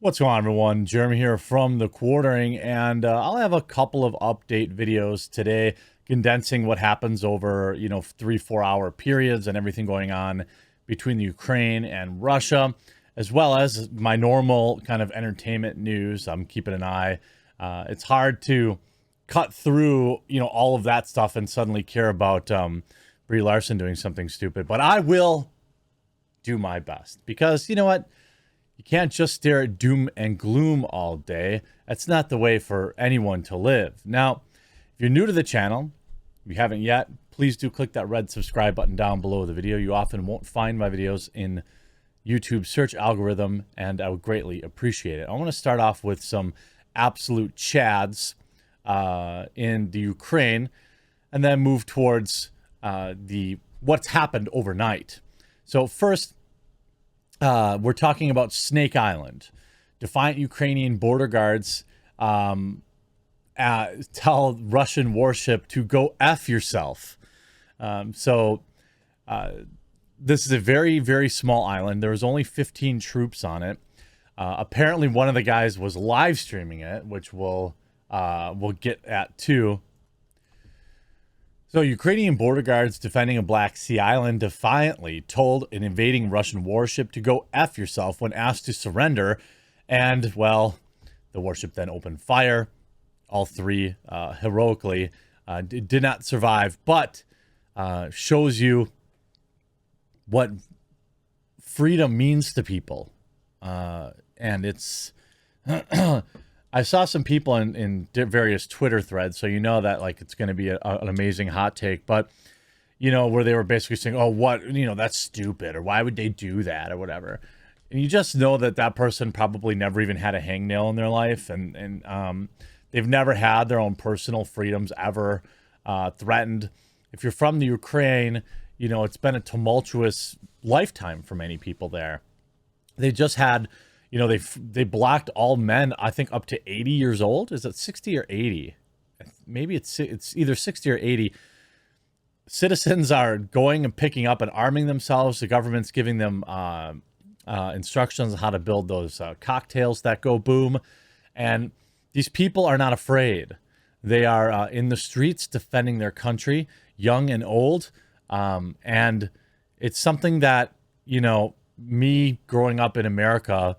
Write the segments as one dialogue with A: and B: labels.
A: What's going on, everyone? Jeremy here from the quartering, and I'll have a couple of update videos today condensing what happens over 3-4 hour periods and everything going on between the Ukraine and Russia, as well as my normal kind of entertainment news. I'm keeping an eye. It's hard to cut through all of that stuff and suddenly care about Brie Larson doing something stupid, but I will do my best, because you know what, you can't just stare at doom and gloom all day. That's not the way for anyone to live. Now, if you're new to the channel, if you haven't yet, please do click that red subscribe button down below the video. You often won't find my videos in YouTube search algorithm, and I would greatly appreciate it. I want to start off with some absolute chads in the Ukraine, and then move towards what's happened overnight. So first, we're talking about Snake Island. Defiant Ukrainian border guards tell Russian warship to go F yourself. This is a very, very small island. There was only 15 troops on it. Apparently, one of the guys was live streaming it, which we'll get at too. So Ukrainian border guards defending a Black Sea island defiantly told an invading Russian warship to go F yourself when asked to surrender. And, well, the warship then opened fire. All three heroically did not survive, but shows you what freedom means to people. And it's... I saw some people in various Twitter threads, so you know that like it's going to be an amazing hot take, but where they were basically saying, "Oh, what, that's stupid," or "Why would they do that," or whatever. And you just know that that person probably never even had a hangnail in their life, and they've never had their own personal freedoms ever threatened. If you're from the Ukraine, it's been a tumultuous lifetime for many people there. They just had. They blocked all men, I think, up to 80 years old. Is it 60 or 80? Maybe it's either 60 or 80. Citizens are going and picking up and arming themselves. The government's giving them instructions on how to build those cocktails that go boom. And these people are not afraid. They are in the streets defending their country, young and old. And it's something that, me growing up in America,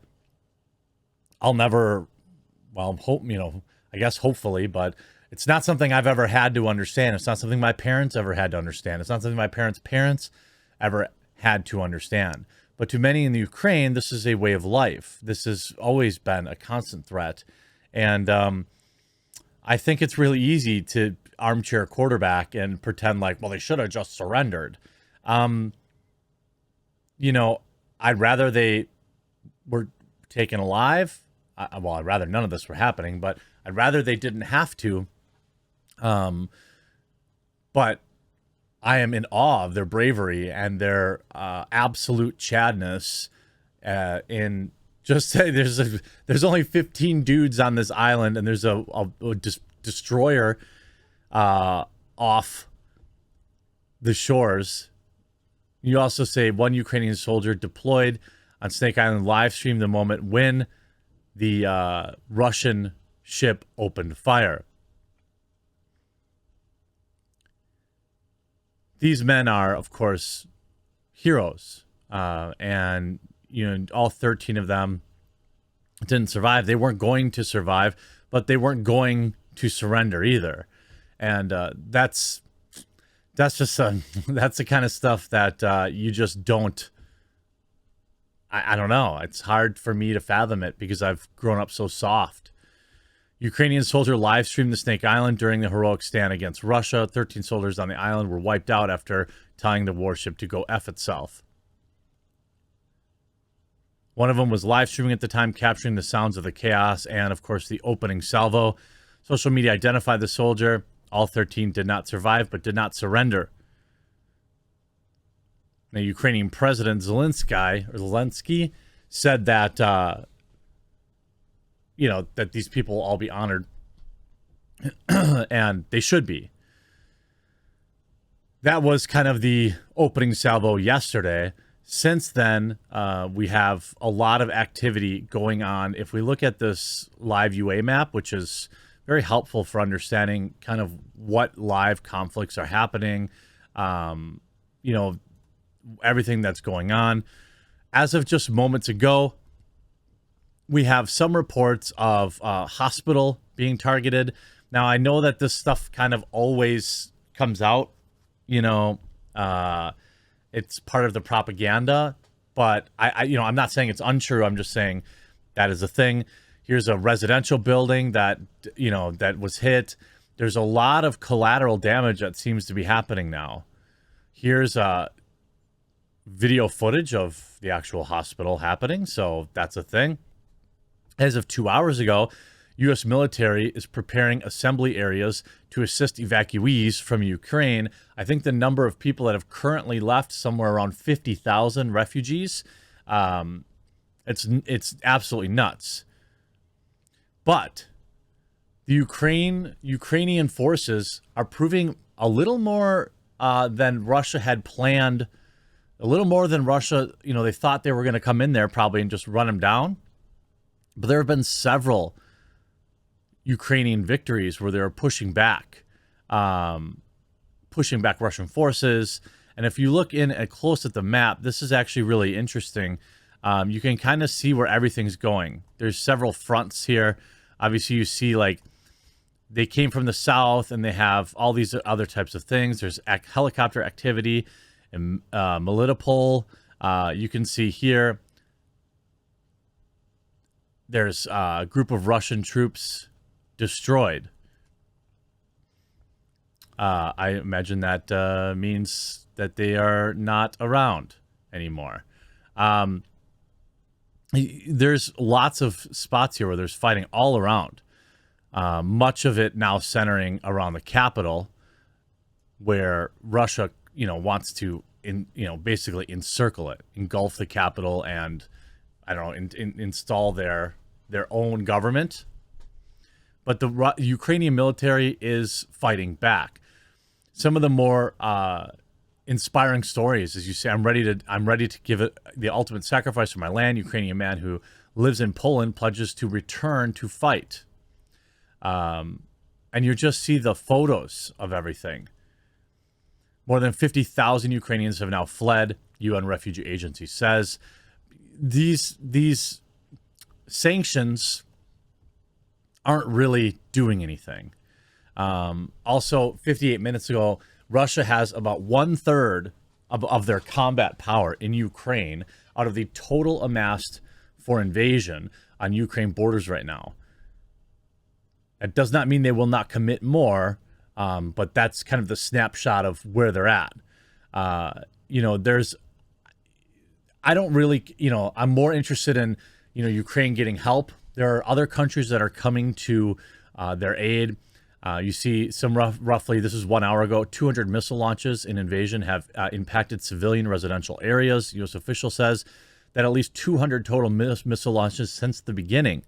A: I'll never, well, hope, I guess hopefully, but it's not something I've ever had to understand. It's not something my parents ever had to understand. It's not something my parents' ever had to understand. But to many in the Ukraine, this is a way of life. This has always been a constant threat. And I think it's really easy to armchair quarterback and pretend like, well, they should have just surrendered. I'd rather they were taken alive. Well, I'd rather none of this were happening, but I'd rather they didn't have to. But I am in awe of their bravery and their absolute chadness. In just say there's only 15 dudes on this island, and there's a destroyer off the shores. You also say one Ukrainian soldier deployed on Snake Island live streamed the moment when the Russian ship opened fire. These men are, of course, heroes. And, all 13 of them didn't survive. They weren't going to survive, but they weren't going to surrender either. And that's just that's the kind of stuff that you just don't. I don't know. It's hard for me to fathom it because I've grown up so soft. Ukrainian soldier live streamed the Snake Island during the heroic stand against Russia. 13 soldiers on the island were wiped out after telling the warship to go F itself. One of them was live streaming at the time, capturing the sounds of the chaos and, of course, the opening salvo. Social media identified the soldier. All 13 did not survive, but did not surrender. Now, Ukrainian President Zelensky said that, that these people will all be honored, and they should be. That was kind of the opening salvo yesterday. Since then, we have a lot of activity going on. If we look at this live UA map, which is very helpful for understanding kind of what live conflicts are happening, you know, everything that's going on. As of just moments ago, we have some reports of hospital being targeted. Now, I know that this stuff kind of always comes out, you know, it's part of the propaganda, but I'm not saying it's untrue. I'm just saying that is a thing. Here's a residential building that, that was hit. There's a lot of collateral damage that seems to be happening now. Here's video footage of the actual hospital happening. So that's a thing. As of 2 hours ago, U.S. military is preparing assembly areas to assist evacuees from Ukraine. I think the number of people that have currently left, somewhere around 50,000 refugees. It's absolutely nuts. But the Ukrainian forces are proving a little more than Russia had planned. A little more than Russia, they thought they were going to come in there probably and just run them down. But there have been several Ukrainian victories where they're pushing back Russian forces. And if you look in close at the map, this is actually really interesting. You can kind of see where everything's going. There's several fronts here. Obviously, you see like they came from the south and they have all these other types of things. There's helicopter activity in Melitopol. You can see here there's a group of Russian troops destroyed. I imagine that means that they are not around anymore. There's lots of spots here where there's fighting all around. Much of it now centering around the capital, where Russia, wants to, basically encircle it, engulf the capital, and I don't know, install their own government. But the Ukrainian military is fighting back. Some of the more inspiring stories, as you say, I'm ready to give it the ultimate sacrifice for my land. Ukrainian man who lives in Poland pledges to return to fight. And you just see the photos of everything. More than 50,000 Ukrainians have now fled, UN Refugee Agency says. These sanctions aren't really doing anything. Also, 58 minutes ago, Russia has about 1/3 of their combat power in Ukraine out of the total amassed for invasion on Ukraine borders right now. That does not mean they will not commit more, but that's kind of the snapshot of where they're at. I'm more interested in, Ukraine getting help. There are other countries that are coming to their aid. You see some roughly, this is 1 hour ago, 200 missile launches in invasion have impacted civilian residential areas. U.S. official says that at least 200 total missile launches since the beginning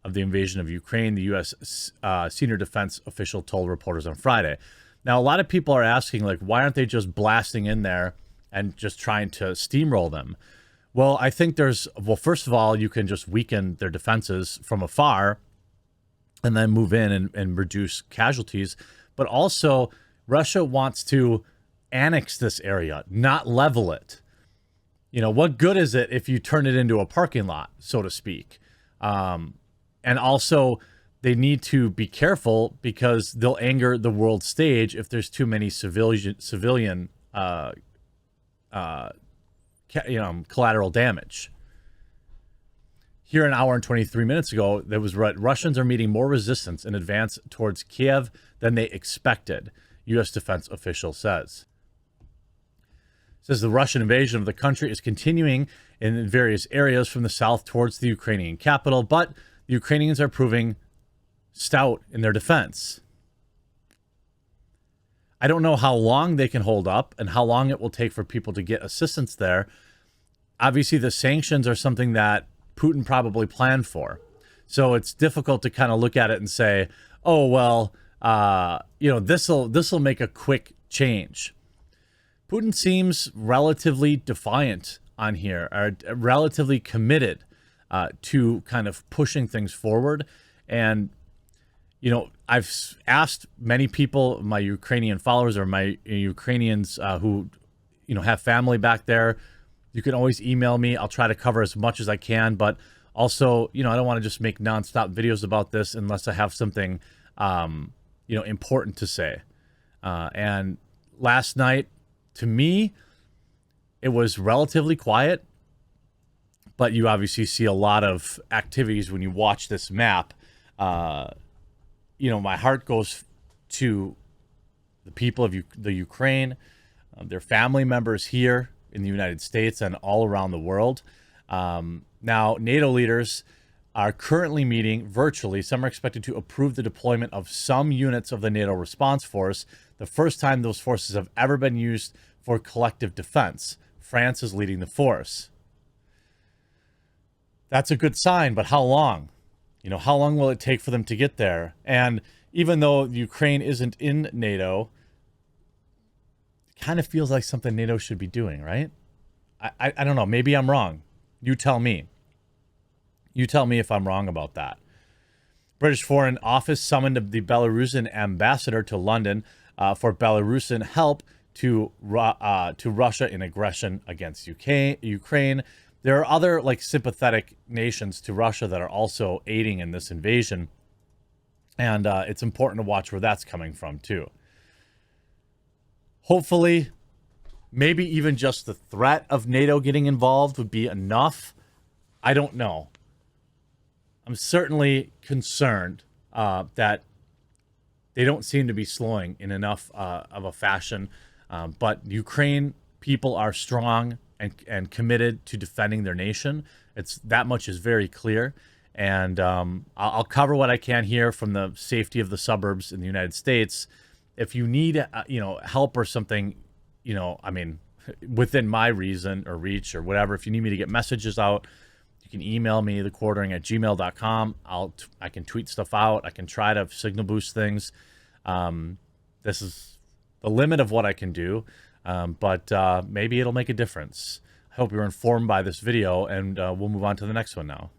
A: of the invasion of Ukraine, the U.S. Senior defense official told reporters on Friday. Now, a lot of people are asking, like, why aren't they just blasting in there and just trying to steamroll them? Well, I think first of all, you can just weaken their defenses from afar and then move in and reduce casualties. But also, Russia wants to annex this area, not level it. What good is it if you turn it into a parking lot, so to speak? And also, they need to be careful because they'll anger the world stage if there's too many civilian collateral damage. Here, an hour and 23 minutes ago, there was Russians are meeting more resistance in advance towards Kiev than they expected, U.S. defense official says. Says the Russian invasion of the country is continuing in various areas from the south towards the Ukrainian capital, but the Ukrainians are proving stout in their defense. I don't know how long they can hold up and how long it will take for people to get assistance there. Obviously, the sanctions are something that Putin probably planned for. So it's difficult to kind of look at it and say, oh, well, this'll make a quick change. Putin seems relatively defiant on here are relatively committed to kind of pushing things forward. And, you know, I've asked many people, my Ukrainian followers or my Ukrainians who, you know, have family back there, you can always email me. I'll try to cover as much as I can, but also, you know, I don't want to just make nonstop videos about this unless I have something, you know, important to say. And last night, to me, it was relatively quiet, but you obviously see a lot of activities when you watch this map. You know, my heart goes to the people of the Ukraine, their family members here in the United States and all around the world. Now, NATO leaders are currently meeting virtually. Some are expected to approve the deployment of some units of the NATO response force, the first time those forces have ever been used for collective defense. France is leading the force. That's a good sign, but how long? You know, how long will it take for them to get there? And even though Ukraine isn't in NATO, it kind of feels like something NATO should be doing, right? I don't know. Maybe I'm wrong. You tell me. You tell me if I'm wrong about that. British Foreign Office summoned the Belarusian ambassador to London for Belarusian help to Russia in aggression against Ukraine. There are other like sympathetic nations to Russia that are also aiding in this invasion. And it's important to watch where that's coming from too. Hopefully, maybe even just the threat of NATO getting involved would be enough. I don't know. I'm certainly concerned that they don't seem to be slowing in enough of a fashion. But Ukraine people are strong and committed to defending their nation. It's that much is very clear. And I'll cover what I can here from the safety of the suburbs in the United States. If you need, you know, help or something, you know, I mean, within my reason or reach or whatever, if you need me to get messages out, you can email me, thequartering@gmail.com. I can tweet stuff out. I can try to signal boost things. This is the limit of what I can do, but maybe it'll make a difference. I hope you're informed by this video, and we'll move on to the next one now.